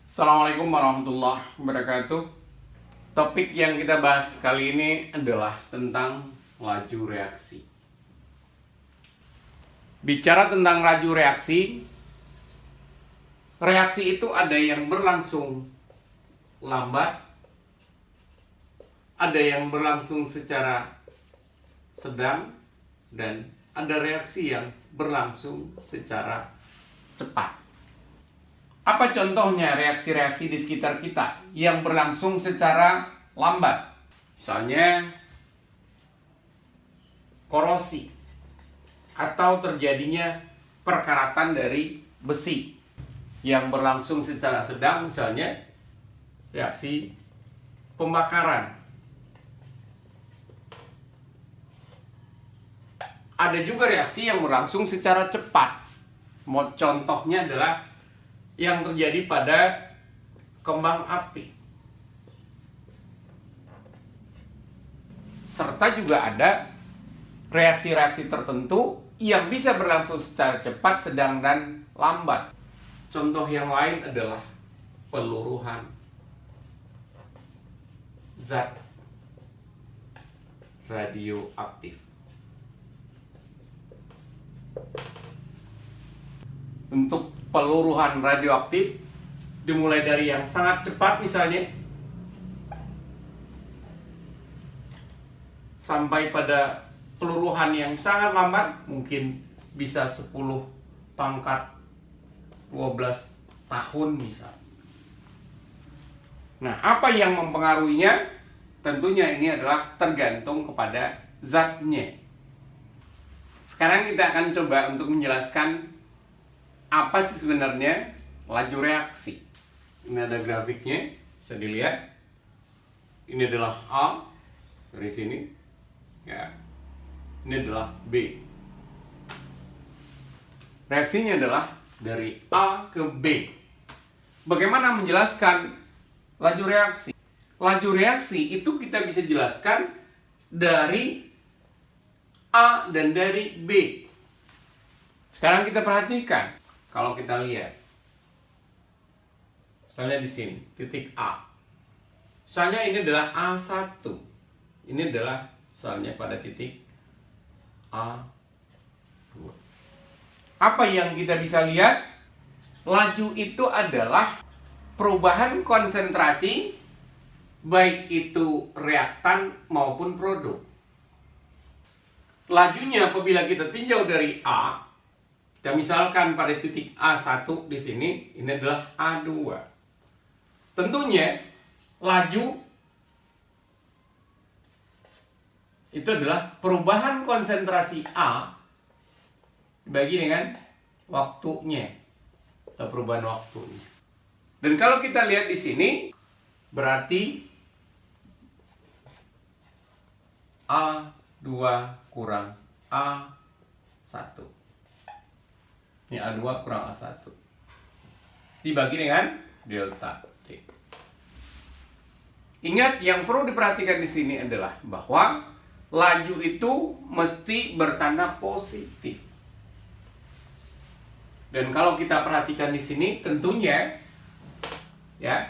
Assalamualaikum warahmatullahi wabarakatuh. Topik yang kita bahas kali ini adalah tentang laju reaksi. Bicara tentang laju reaksi, reaksi itu ada yang berlangsung lambat, ada yang berlangsung secara sedang, dan ada reaksi yang berlangsung secara cepat. Apa contohnya reaksi-reaksi di sekitar kita yang berlangsung secara lambat? Misalnya korosi atau terjadinya perkaratan dari besi yang berlangsung secara sedang, misalnya reaksi pembakaran. Ada juga reaksi yang berlangsung secara cepat. Contohnya adalah yang terjadi pada kembang api. Serta juga ada reaksi-reaksi tertentu yang bisa berlangsung secara cepat, sedang, dan lambat. Contoh yang lain adalah peluruhan zat radioaktif. Untuk peluruhan radioaktif dimulai dari yang sangat cepat misalnya sampai pada peluruhan yang sangat lambat, mungkin bisa 10 pangkat 12 tahun misal. Nah, apa yang mempengaruhinya? Tentunya ini adalah tergantung kepada zatnya. Sekarang kita akan coba untuk menjelaskan apa sih sebenarnya laju reaksi. Ini ada grafiknya, bisa dilihat. Ini adalah A dari sini, ya. Ini adalah B. Reaksinya adalah dari A ke B. Bagaimana menjelaskan laju reaksi? Laju reaksi itu kita bisa jelaskan dari A dan dari B. Sekarang kita perhatikan. Kalau kita lihat, misalnya di sini, titik A. Misalnya ini adalah A1. Ini adalah misalnya pada titik A2. Apa yang kita bisa lihat? Laju itu adalah perubahan konsentrasi, baik itu reaktan maupun produk. Lajunya apabila kita tinjau dari A, kita misalkan pada titik A1 di sini, ini adalah A2. Tentunya laju itu adalah perubahan konsentrasi A dibagi dengan waktunya atau perubahan waktunya. Dan kalau kita lihat di sini, berarti A2 kurang A1. Ini A2 kurang A1 dibagi dengan delta T. Ingat, yang perlu diperhatikan di sini adalah bahwa laju itu mesti bertanda positif. Dan kalau kita perhatikan di sini, tentunya ya,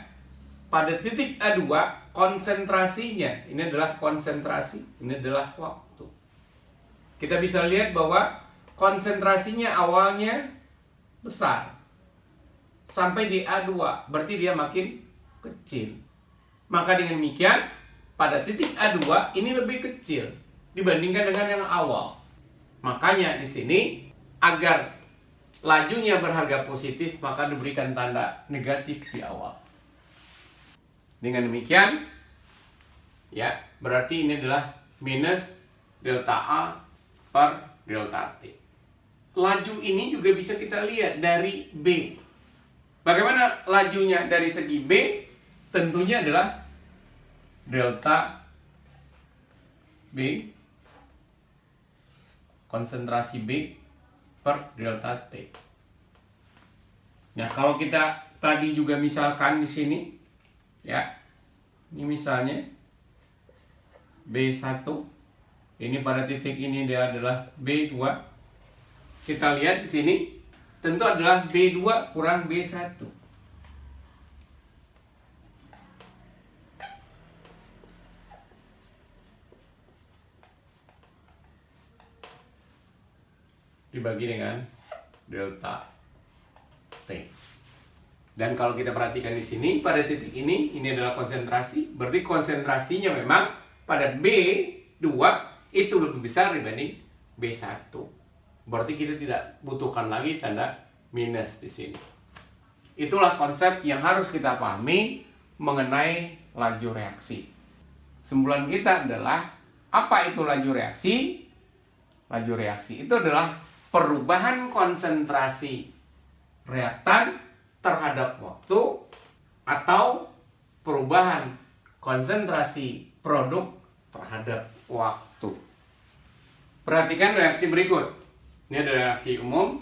pada titik A2 konsentrasinya, ini adalah konsentrasi, ini adalah waktu. Kita bisa lihat bahwa konsentrasinya awalnya besar sampai di A2, berarti dia makin kecil. Maka dengan demikian, pada titik A2 ini lebih kecil dibandingkan dengan yang awal. Makanya di sini, agar lajunya berharga positif, maka diberikan tanda negatif di awal. Dengan demikian, ya, berarti ini adalah minus delta A per delta T. Laju ini juga bisa kita lihat dari B. Bagaimana lajunya dari segi B? Tentunya adalah delta B, konsentrasi B per delta T. Nah, kalau kita tadi juga misalkan di sini, ya, ini misalnya B1, ini pada titik ini dia adalah B2. Kita lihat di sini, tentu adalah B2 kurang B1. dibagi dengan delta T. Dan kalau kita perhatikan di sini, pada titik ini adalah konsentrasi. Berarti konsentrasinya memang pada B2 itu lebih besar dibanding B1. Berarti kita tidak butuhkan lagi tanda minus di sini. Itulah konsep yang harus kita pahami mengenai laju reaksi. Simpulan kita adalah, apa itu laju reaksi? Laju reaksi itu adalah perubahan konsentrasi reaktan terhadap waktu atau perubahan konsentrasi produk terhadap waktu. Perhatikan reaksi berikut. Ini ada reaksi umum.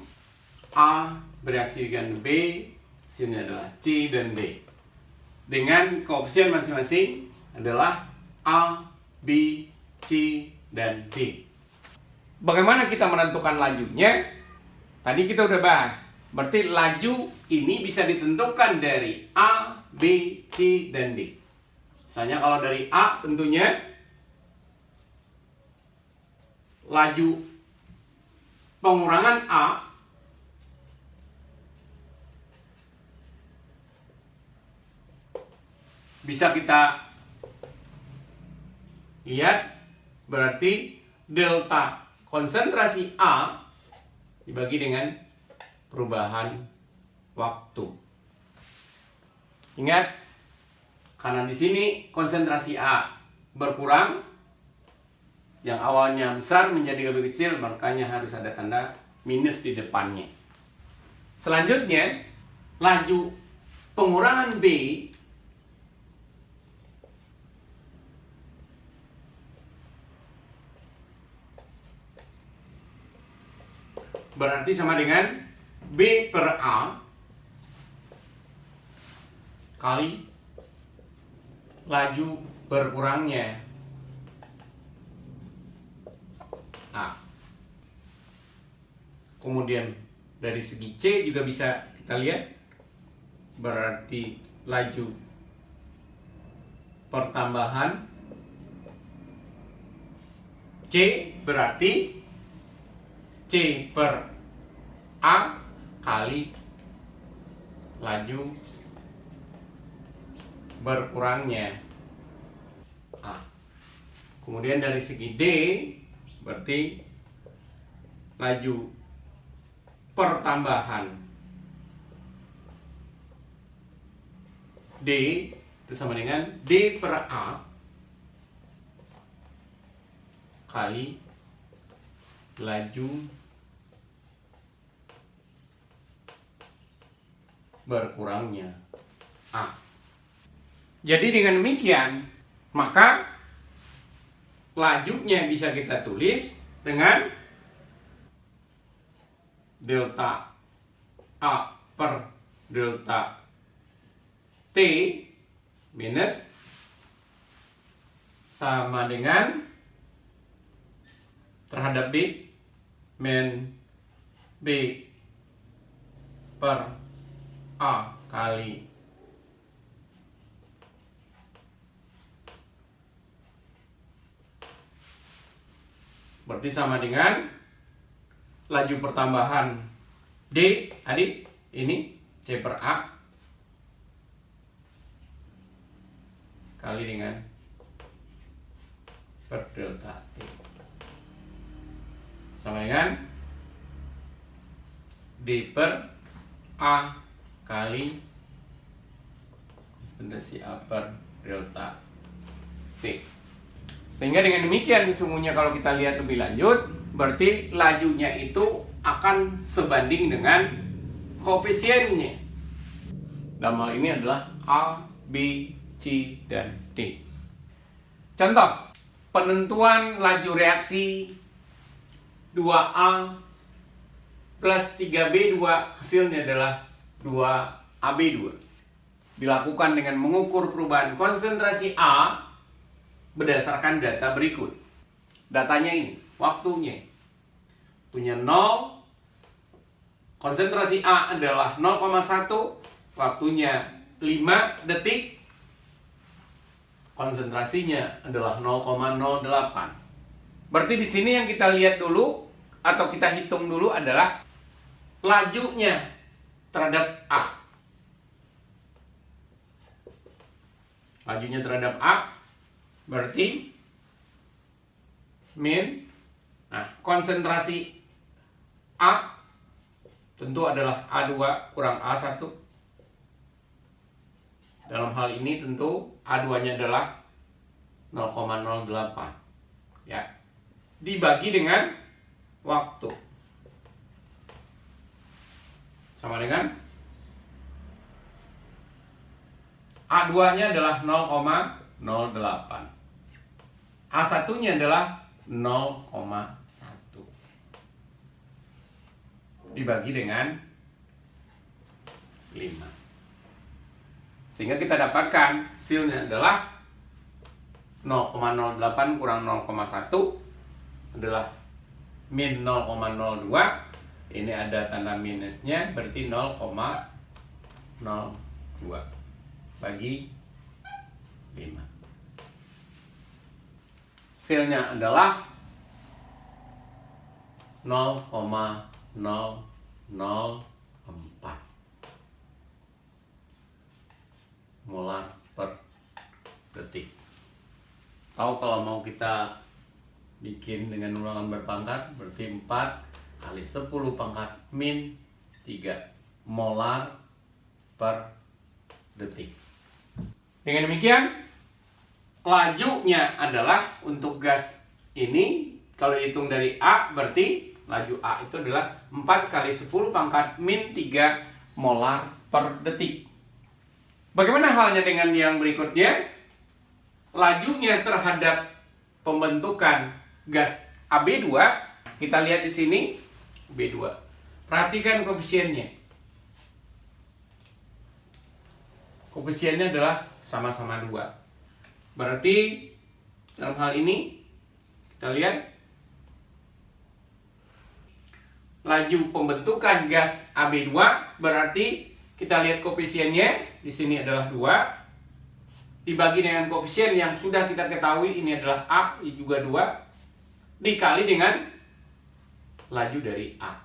A bereaksi dengan B, hasilnya adalah C dan D. Dengan koefisien masing-masing adalah A, B, C, dan D. Bagaimana kita menentukan lajunya? Tadi kita udah bahas. Berarti laju ini bisa ditentukan dari A, B, C, dan D. Misalnya kalau dari A tentunya laju pengurangan A bisa kita lihat, berarti delta konsentrasi A dibagi dengan perubahan waktu. Ingat, karena di sini konsentrasi A berkurang, yang awalnya besar menjadi lebih kecil, makanya harus ada tanda minus di depannya. Selanjutnya, laju pengurangan B berarti sama dengan B per A kali laju berkurangnya A. Kemudian dari segi C juga bisa kita lihat, berarti laju pertambahan C berarti C per A kali laju berkurangnya A. Kemudian dari segi D berarti laju pertambahan D itu sama dengan D per A kali laju berkurangnya A. Jadi dengan demikian, maka lajunya bisa kita tulis dengan delta A per delta T minus sama dengan terhadap B min B per A kali berarti sama dengan laju pertambahan D tadi ini C per A kali dengan per delta T sama dengan D per A kali konsentrasi A per delta T. Sehingga dengan demikian sesungguhnya kalau kita lihat lebih lanjut, berarti lajunya itu akan sebanding dengan koefisiennya. Dalam hal ini adalah A, B, C, dan D. Contoh, penentuan laju reaksi 2A plus 3B2 hasilnya adalah 2AB2. Dilakukan dengan mengukur perubahan konsentrasi A berdasarkan data berikut. Datanya ini, waktunya. Waktunya 0, konsentrasi A adalah 0,1, waktunya 5 detik, konsentrasinya adalah 0,08. Berarti di sini yang kita lihat dulu atau kita hitung dulu adalah lajunya terhadap A. Lajunya terhadap A berarti min. Nah, konsentrasi A tentu adalah A2 kurang A1. Dalam hal ini tentu A2-nya adalah 0,08. Ya. Dibagi dengan waktu. Sama dengan A2-nya adalah 0,08. A1-nya adalah 0,1. Dibagi dengan 5. Sehingga kita dapatkan hasilnya adalah 0,08 kurang 0,1 adalah min 0,02. Ini ada tanda minusnya, berarti 0,02 bagi 5. Hasilnya adalah 0,004 molar per detik. Tahu kalau mau kita bikin dengan ulangan berpangkat, berarti 4 kali 10 pangkat min 3 molar per detik. Dengan demikian, lajunya adalah untuk gas ini, kalau dihitung dari A, berarti laju A itu adalah 4 kali 10 pangkat min 3 molar per detik. Bagaimana halnya dengan yang berikutnya? Lajunya terhadap pembentukan gas AB2, kita lihat di sini B2. Perhatikan koefisiennya. Koefisiennya adalah sama-sama 2. Berarti dalam hal ini kita lihat laju pembentukan gas AB2 berarti kita lihat koefisiennya di sini adalah 2 dibagi dengan koefisien yang sudah kita ketahui ini adalah A juga 2 dikali dengan laju dari A.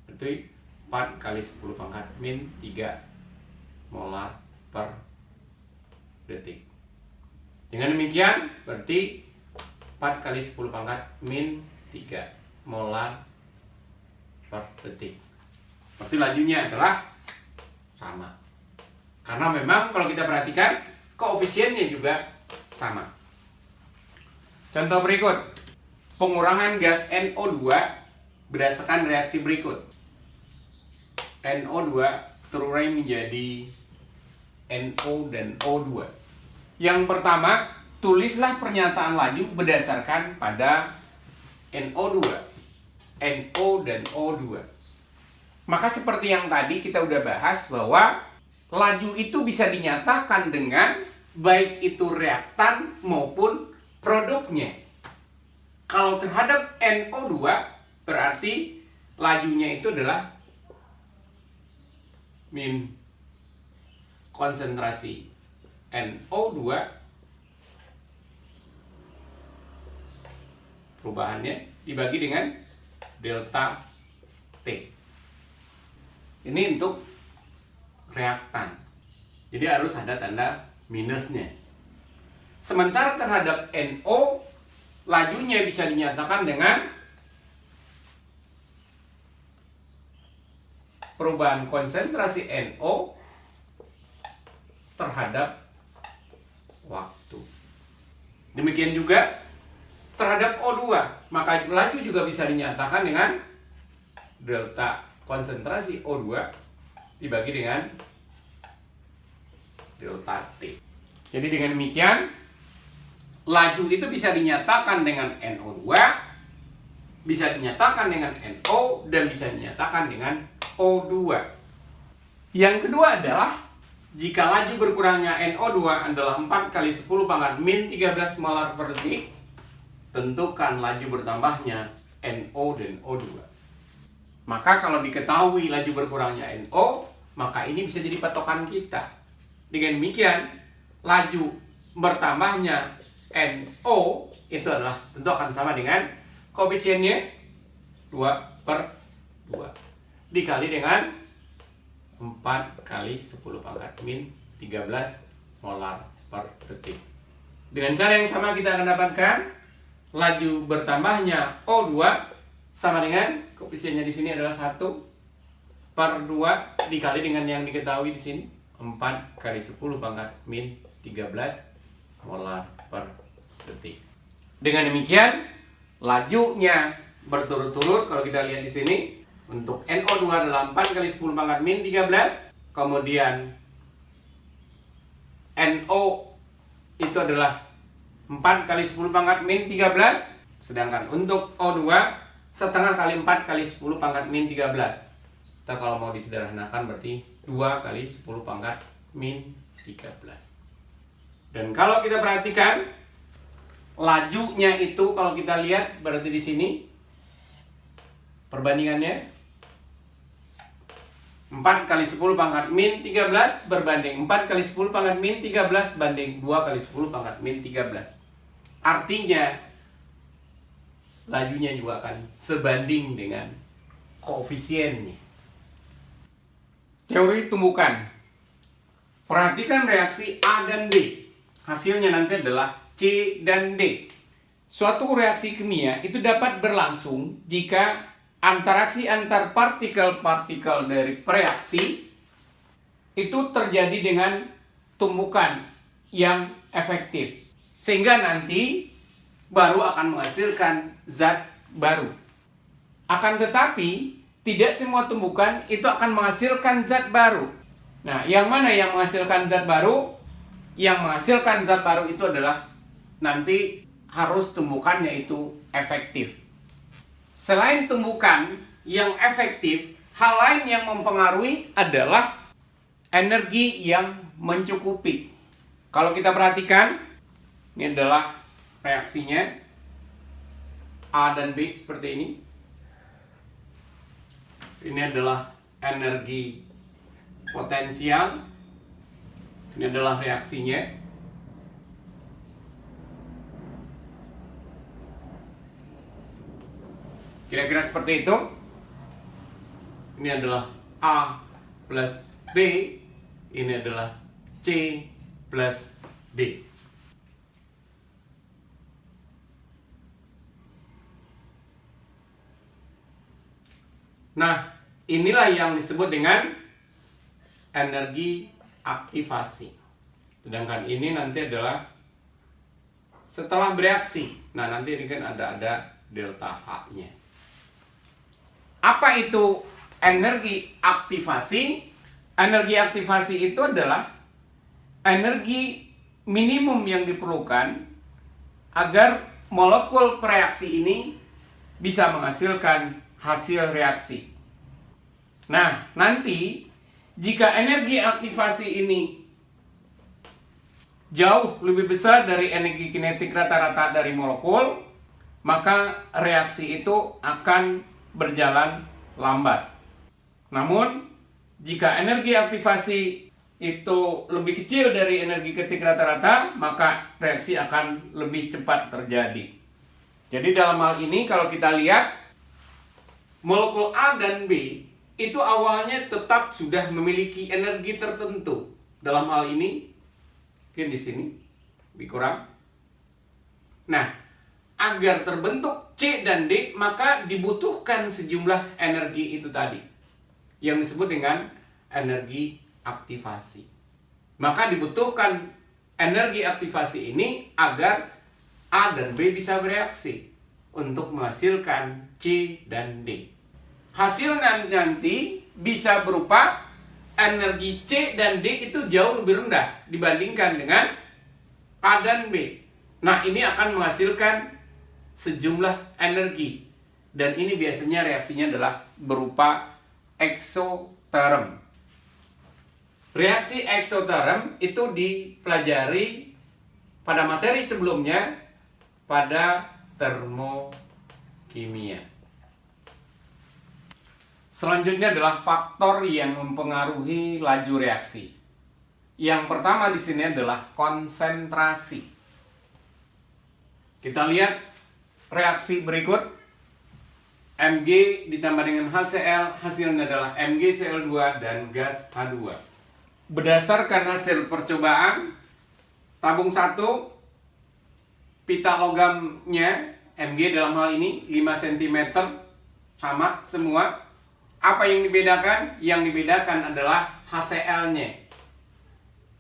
Berarti 4 kali 10 pangkat min 3 molar per detik. Dengan demikian berarti 4 kali 10 pangkat min 3 molar per detik. Berarti lajunya adalah sama. Karena memang kalau kita perhatikan koefisiennya juga sama. Contoh berikut. Pengurangan gas NO2 berdasarkan reaksi berikut. NO2 terurai menjadi NO dan O2. Yang pertama, tulislah pernyataan laju berdasarkan pada NO2, NO dan O2. Maka seperti yang tadi kita udah bahas bahwa laju itu bisa dinyatakan dengan baik itu reaktan maupun produknya. Kalau terhadap NO2 berarti lajunya itu adalah min konsentrasi NO2 perubahannya dibagi dengan delta T. Ini untuk reaktan. Jadi harus ada tanda minusnya. Sementara terhadap NO, lajunya bisa dinyatakan dengan perubahan konsentrasi NO terhadap waktu. Demikian juga terhadap O2, maka laju juga bisa dinyatakan dengan delta konsentrasi O2 dibagi dengan delta T. Jadi dengan demikian, laju itu bisa dinyatakan dengan NO2, bisa dinyatakan dengan NO, dan bisa dinyatakan dengan O2. Yang kedua adalah, jika laju berkurangnya NO2 adalah 4 kali 10 pangkat min 13 molar per detik, tentukan laju bertambahnya NO dan O2. Maka kalau diketahui laju berkurangnya NO, maka ini bisa jadi patokan kita. Dengan demikian, laju bertambahnya NO itu adalah tentu akan sama dengan koefisiennya 2/2 dikali dengan 4 kali 10 pangkat min 13 molar per detik. Dengan cara yang sama kita akan dapatkan laju bertambahnya O2 sama dengan koefisiennya di sini adalah 1/2 dikali dengan yang diketahui di sini 4 kali 10 pangkat min 13 molar per detik. Dengan demikian lajunya berturut-turut kalau kita lihat di sini untuk NO2 adalah 4 kali 10 pangkat min 13, kemudian NO itu adalah 4 kali 10 pangkat min 13, sedangkan untuk O2 setengah kali 4 kali 10 pangkat min 13. Kita kalau mau disederhanakan berarti 2 kali 10 pangkat min 13. Dan kalau kita perhatikan lajunya itu kalau kita lihat berarti di sini perbandingannya 4 kali 10 pangkat min 13 berbanding 4 kali 10 pangkat min 13 banding 2 kali 10 pangkat min 13. Artinya lajunya juga akan sebanding dengan koefisiennya. Teori tumbukan. Perhatikan reaksi A dan D. Hasilnya nanti adalah C dan D. Suatu reaksi kimia itu dapat berlangsung jika interaksi antar partikel-partikel dari reaksi itu terjadi dengan tumbukan yang efektif. Sehingga nanti baru akan menghasilkan zat baru. Akan tetapi, tidak semua tumbukan itu akan menghasilkan zat baru. Nah, yang mana yang menghasilkan zat baru? Yang menghasilkan zat baru itu adalah nanti harus tumbukannya itu efektif. Selain tumbukan yang efektif, hal lain yang mempengaruhi adalah energi yang mencukupi. Kalau kita perhatikan, ini adalah reaksinya A dan B seperti ini. Ini adalah energi potensial. Ini adalah reaksinya. Kira-kira seperti itu. Ini adalah A plus B. Ini adalah C plus D. Nah, inilah yang disebut dengan energi aktivasi. Sedangkan ini nanti adalah setelah bereaksi. Nah, nanti ini kan ada delta H-nya. Apa itu energi aktivasi? Energi aktivasi itu adalah energi minimum yang diperlukan agar molekul reaksi ini bisa menghasilkan hasil reaksi. Nah, nanti jika energi aktivasi ini jauh lebih besar dari energi kinetik rata-rata dari molekul, maka reaksi itu akan berjalan lambat. Namun, jika energi aktivasi itu lebih kecil dari energi kinetik rata-rata, maka reaksi akan lebih cepat terjadi. Jadi dalam hal ini kalau kita lihat molekul A dan B itu awalnya tetap sudah memiliki energi tertentu. Dalam hal ini, mungkin di sini lebih kurang. Nah, agar terbentuk C dan D, maka dibutuhkan sejumlah energi itu tadi, yang disebut dengan energi aktivasi. Maka dibutuhkan energi aktivasi ini agar A dan B bisa bereaksi untuk menghasilkan C dan D. Hasilnya nanti bisa berupa energi C dan D itu jauh lebih rendah dibandingkan dengan A dan B. Nah, ini akan menghasilkan sejumlah energi. Dan ini biasanya reaksinya adalah berupa eksoterm. Reaksi eksoterm itu dipelajari pada materi sebelumnya pada termokimia. Selanjutnya adalah faktor yang mempengaruhi laju reaksi. Yang pertama di sini adalah konsentrasi. Kita lihat reaksi berikut. Mg ditambah dengan HCl, hasilnya adalah MgCl2 dan gas H2. Berdasarkan hasil percobaan, tabung 1, pita logamnya Mg dalam hal ini 5 cm, sama semua. Apa yang dibedakan? Yang dibedakan adalah HCl-nya.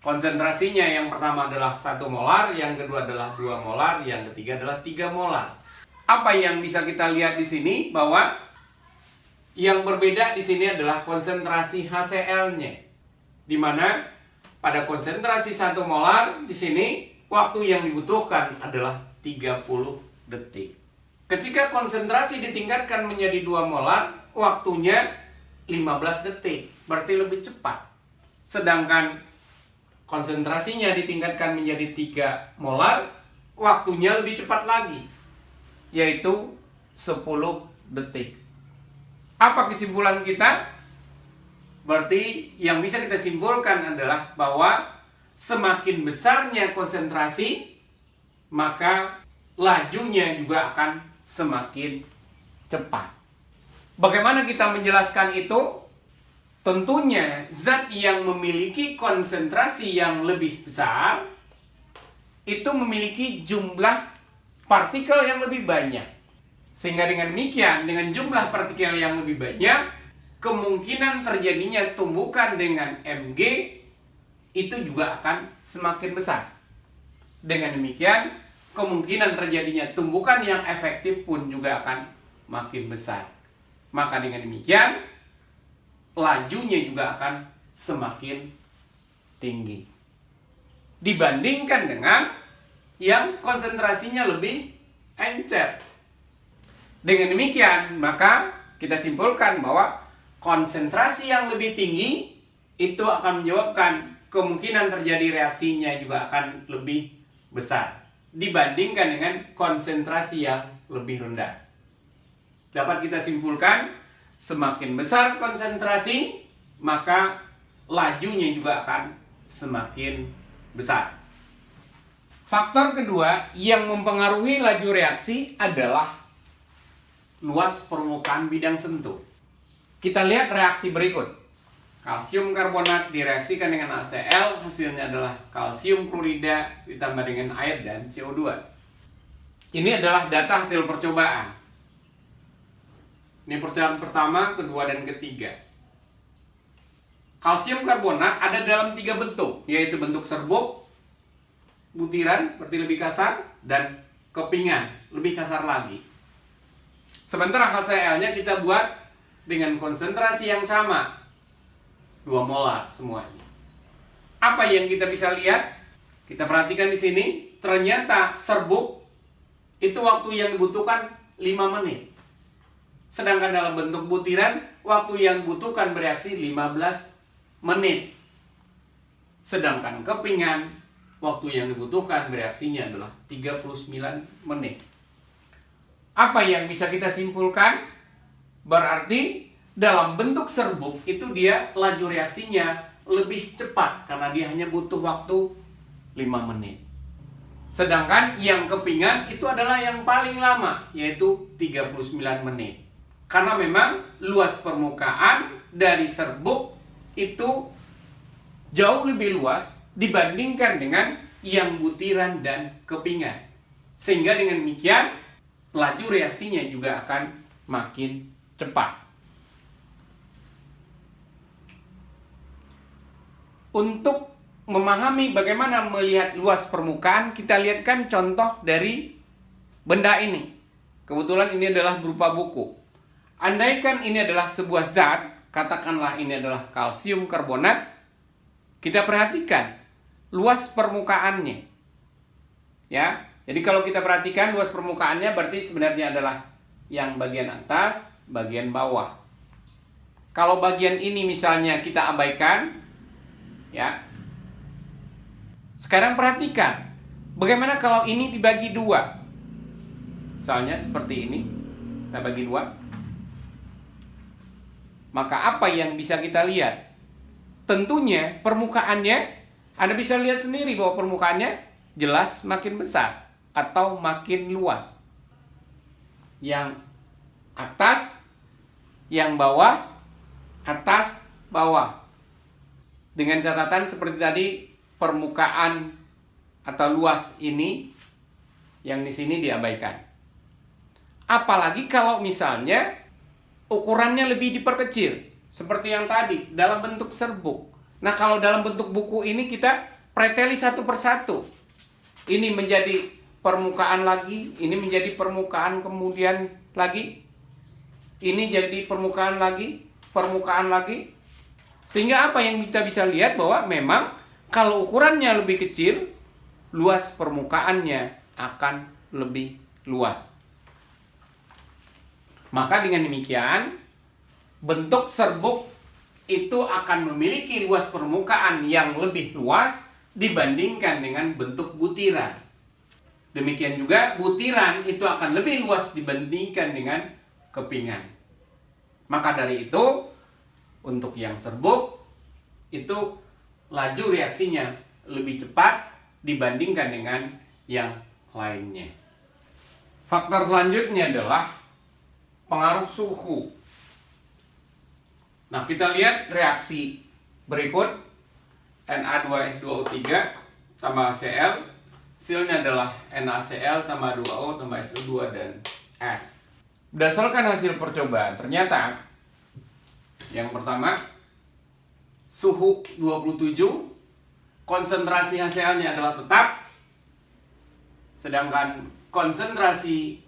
Konsentrasinya yang pertama adalah 1 molar, yang kedua adalah 2 molar, yang ketiga adalah 3 molar. Apa yang bisa kita lihat di sini bahwa yang berbeda di sini adalah konsentrasi HCl-nya. Di mana pada konsentrasi 1 molar di sini waktu yang dibutuhkan adalah 30 detik. Ketika konsentrasi ditingkatkan menjadi 2 molar, waktunya 15 detik, berarti lebih cepat. Sedangkan konsentrasinya ditingkatkan menjadi 3 molar, waktunya lebih cepat lagi, yaitu 10 detik. Apa kesimpulan kita? Berarti yang bisa kita simpulkan adalah bahwa semakin besarnya konsentrasi, maka lajunya juga akan semakin cepat. Bagaimana kita menjelaskan itu? Tentunya zat yang memiliki konsentrasi yang lebih besar itu memiliki jumlah partikel yang lebih banyak. Sehingga dengan demikian, dengan jumlah partikel yang lebih banyak, kemungkinan terjadinya tumbukan dengan Mg itu juga akan semakin besar. Dengan demikian, kemungkinan terjadinya tumbukan yang efektif pun juga akan makin besar. Maka dengan demikian, lajunya juga akan semakin tinggi dibandingkan dengan yang konsentrasinya lebih encer. Dengan demikian, maka kita simpulkan bahwa konsentrasi yang lebih tinggi itu akan menyebabkan kemungkinan terjadi reaksinya juga akan lebih besar dibandingkan dengan konsentrasi yang lebih rendah. Dapat kita simpulkan, semakin besar konsentrasi, maka lajunya juga akan semakin besar. Faktor kedua yang mempengaruhi laju reaksi adalah luas permukaan bidang sentuh. Kita lihat reaksi berikut. Kalsium karbonat direaksikan dengan HCl, hasilnya adalah kalsium klorida ditambah dengan air dan CO2. Ini adalah data hasil percobaan. Ini percobaan pertama, kedua, dan ketiga. Kalsium karbonat ada dalam 3 bentuk, yaitu bentuk serbuk, butiran, berarti lebih kasar, dan kepingan, lebih kasar lagi. Sementara HCl-nya kita buat dengan konsentrasi yang sama, 2 molar semuanya. Apa yang kita bisa lihat? Kita perhatikan di sini, ternyata serbuk itu waktu yang dibutuhkan 5 menit. Sedangkan dalam bentuk butiran, waktu yang dibutuhkan bereaksi 15 menit. Sedangkan kepingan, waktu yang dibutuhkan bereaksinya adalah 39 menit. Apa yang bisa kita simpulkan? Berarti dalam bentuk serbuk itu dia laju reaksinya lebih cepat karena dia hanya butuh waktu 5 menit. Sedangkan yang kepingan itu adalah yang paling lama, yaitu 39 menit. Karena memang luas permukaan dari serbuk itu jauh lebih luas dibandingkan dengan yang butiran dan kepingan. Sehingga dengan demikian, laju reaksinya juga akan makin cepat. Untuk memahami bagaimana melihat luas permukaan, kita lihatkan contoh dari benda ini. Kebetulan ini adalah berupa buku. Andaikan ini adalah sebuah zat, katakanlah ini adalah kalsium karbonat, kita perhatikan luas permukaannya. Ya, jadi kalau kita perhatikan luas permukaannya berarti sebenarnya adalah yang bagian atas, bagian bawah. Kalau bagian ini misalnya kita abaikan, ya. Sekarang perhatikan, bagaimana kalau ini dibagi 2? Misalnya seperti ini, kita bagi 2. Maka apa yang bisa kita lihat? Tentunya permukaannya, Anda bisa lihat sendiri bahwa permukaannya jelas makin besar atau makin luas. Yang atas, yang bawah, atas, bawah. Dengan catatan seperti tadi, permukaan atau luas ini yang di sini diabaikan. Apalagi kalau misalnya ukurannya lebih diperkecil, seperti yang tadi dalam bentuk serbuk. Nah, kalau dalam bentuk buku ini kita preteli satu persatu. Ini menjadi permukaan lagi, ini menjadi permukaan kemudian lagi, ini jadi permukaan lagi, permukaan lagi. Sehingga apa yang kita bisa lihat bahwa memang kalau ukurannya lebih kecil, luas permukaannya akan lebih luas. Maka dengan demikian, bentuk serbuk itu akan memiliki luas permukaan yang lebih luas dibandingkan dengan bentuk butiran. Demikian juga butiran itu akan lebih luas dibandingkan dengan kepingan. Maka dari itu, untuk yang serbuk itu laju reaksinya lebih cepat dibandingkan dengan yang lainnya. Faktor selanjutnya adalah pengaruh suhu. Nah, kita lihat reaksi berikut. Na2S2O3 tambah HCl. Hasilnya adalah NaCl tambah 2O tambah SO2 dan S. Berdasarkan hasil percobaan, ternyata yang pertama, suhu 27, konsentrasi HCl-nya adalah tetap, sedangkan konsentrasi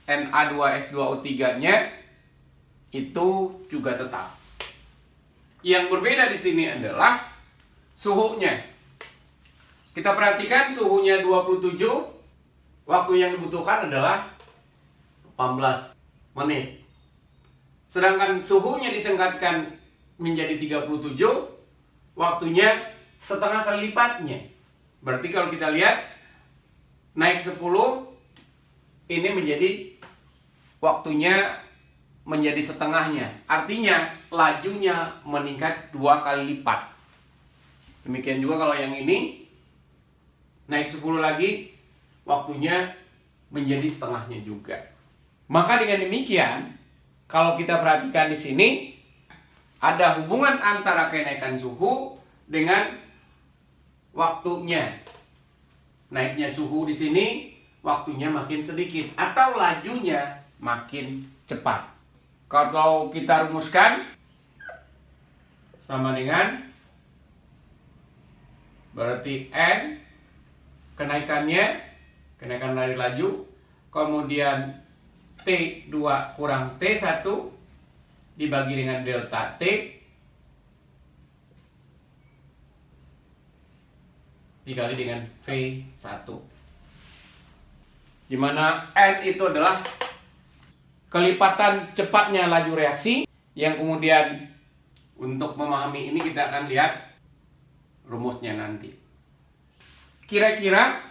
Na2S2O3-nya itu juga tetap. Yang berbeda di sini adalah suhunya. Kita perhatikan suhunya 27, waktu yang dibutuhkan adalah 18 menit. Sedangkan suhunya ditingkatkan menjadi 37, waktunya setengah kali lipatnya. Berarti kalau kita lihat naik 10, ini menjadi waktunya menjadi setengahnya. Artinya lajunya meningkat 2 kali lipat. Demikian juga kalau yang ini naik 10 lagi, waktunya menjadi setengahnya juga. Maka dengan demikian, kalau kita perhatikan di sini, ada hubungan antara kenaikan suhu dengan waktunya. Naiknya suhu di sini, waktunya makin sedikit atau lajunya makin cepat. Kalau kita rumuskan, sama dengan berarti N kenaikannya, kenaikan dari laju, kemudian T2 kurang T1 dibagi dengan delta T dikali dengan V1, di mana N itu adalah kelipatan cepatnya laju reaksi, yang kemudian untuk memahami ini kita akan lihat rumusnya nanti. Kira-kira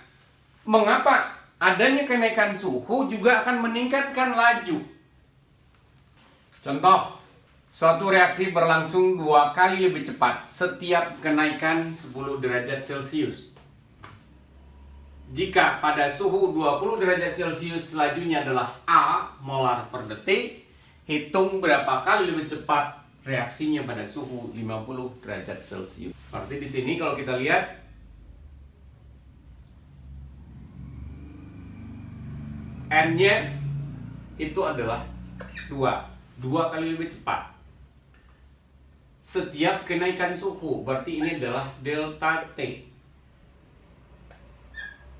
mengapa adanya kenaikan suhu juga akan meningkatkan laju? Contoh, suatu reaksi berlangsung 2 kali lebih cepat setiap kenaikan 10 derajat Celcius. Jika pada suhu 20 derajat Celcius lajunya adalah A molar per detik, hitung berapa kali lebih cepat reaksinya pada suhu 50 derajat Celcius. Berarti di sini kalau kita lihat N-nya itu adalah 2 kali lebih cepat setiap kenaikan suhu. Berarti ini adalah delta T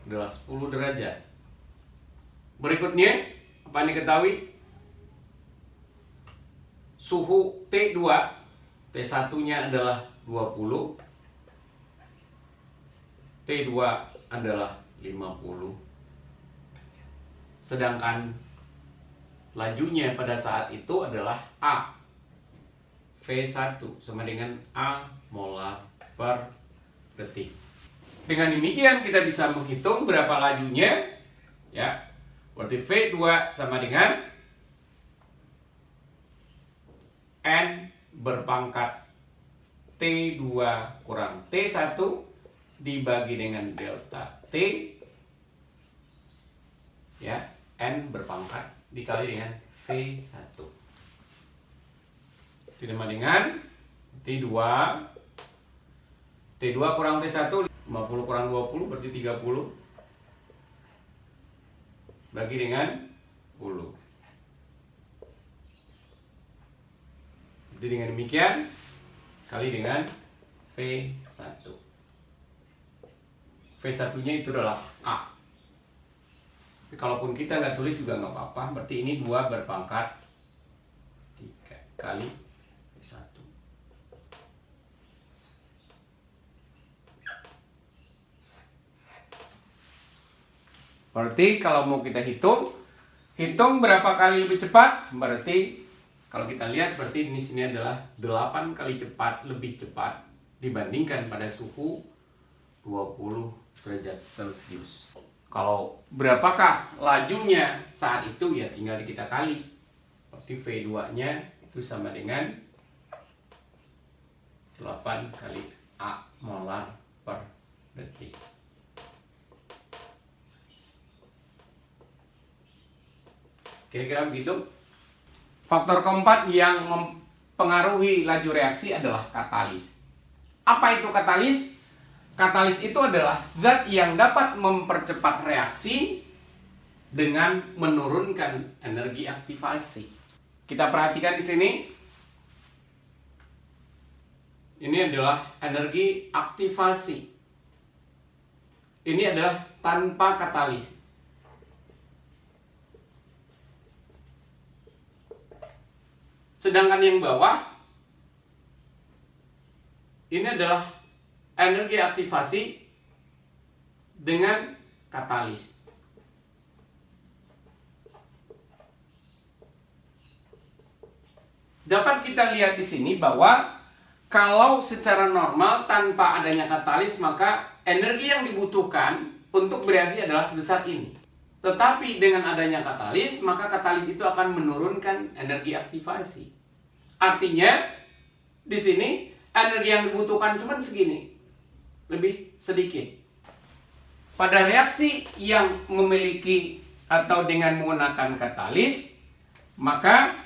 adalah 10 derajat. Berikutnya, apa yang diketahui? Suhu T2, T1-nya adalah 20, T2 adalah 50. Sedangkan lajunya pada saat itu adalah A. V1 sama dengan A molar per detik. Dengan demikian kita bisa menghitung berapa lajunya, ya. Berarti V2 sama dengan N berpangkat T2 kurang T1 dibagi dengan delta T, ya, N berpangkat dikali dengan V1. Ditambah dengan T2. T2 kurang T1, 50 kurang 20 berarti 30. Bagi dengan 10. Jadi dengan demikian kali dengan V1. V1-nya itu adalah A. Tapi kalaupun kita nggak tulis juga nggak apa-apa. Berarti ini 2 berpangkat 3 kali V1. Berarti kalau mau kita hitung berapa kali lebih cepat. Berarti kalau kita lihat berarti di sini adalah 8 kali lebih cepat dibandingkan pada suhu 20 derajat Celcius. Kalau berapakah lajunya saat itu ya tinggal kita kali. Berarti V2-nya itu sama dengan 8 kali A molar per detik. Kira-kira begitu. Faktor keempat yang mempengaruhi laju reaksi adalah katalis. Apa itu katalis? Katalis itu adalah zat yang dapat mempercepat reaksi dengan menurunkan energi aktivasi. Kita perhatikan di sini. Ini adalah energi aktivasi. Ini adalah tanpa katalis. Sedangkan yang bawah ini adalah energi aktivasi dengan katalis. Dapat kita lihat di sini bahwa kalau secara normal tanpa adanya katalis maka energi yang dibutuhkan untuk bereaksi adalah sebesar ini. Tetapi dengan adanya katalis, maka katalis itu akan menurunkan energi aktivasi. Artinya, di sini energi yang dibutuhkan cuma segini, lebih sedikit. Pada reaksi yang memiliki atau dengan menggunakan katalis, maka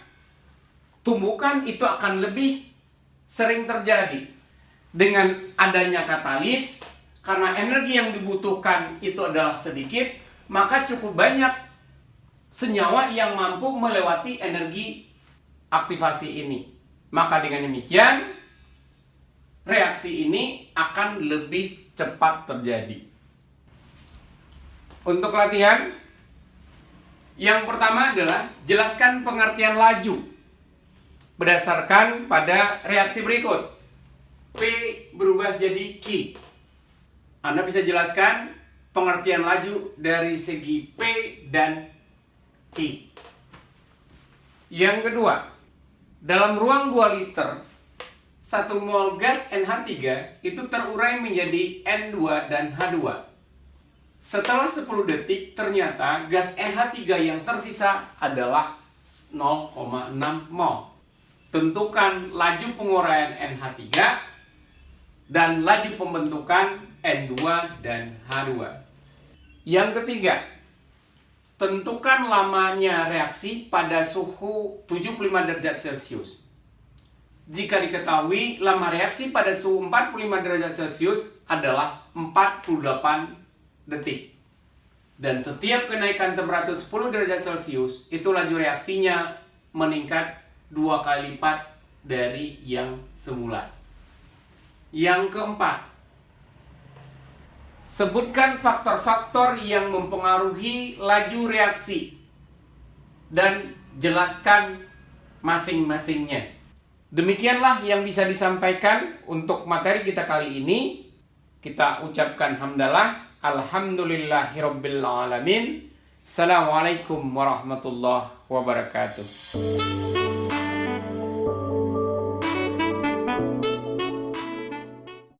tumbukan itu akan lebih sering terjadi. Dengan adanya katalis, karena energi yang dibutuhkan itu adalah sedikit, maka cukup banyak senyawa yang mampu melewati energi aktivasi ini. Maka dengan demikian, reaksi ini akan lebih cepat terjadi. Untuk latihan, yang pertama adalah jelaskan pengertian laju berdasarkan pada reaksi berikut. P berubah jadi Q. Anda bisa jelaskan pengertian laju dari segi P dan Q. Yang kedua, dalam ruang 2 liter, 1 mol gas NH3 itu terurai menjadi N2 dan H2. Setelah 10 detik, ternyata gas NH3 yang tersisa adalah 0,6 mol. Tentukan laju penguraian NH3 dan laju pembentukan N2 dan H2. Yang ketiga, tentukan lamanya reaksi pada suhu 75 derajat Celcius. Jika diketahui lama reaksi pada suhu 45 derajat Celcius adalah 48 detik. Dan setiap kenaikan temperatur 10 derajat Celcius, itu laju reaksinya meningkat 2 kali lipat dari yang semula. Yang keempat, sebutkan faktor-faktor yang mempengaruhi laju reaksi dan jelaskan masing-masingnya. Demikianlah yang bisa disampaikan untuk materi kita kali ini. Kita ucapkan hamdalah, alhamdulillahirabbil alamin. Assalamualaikum warahmatullahi wabarakatuh.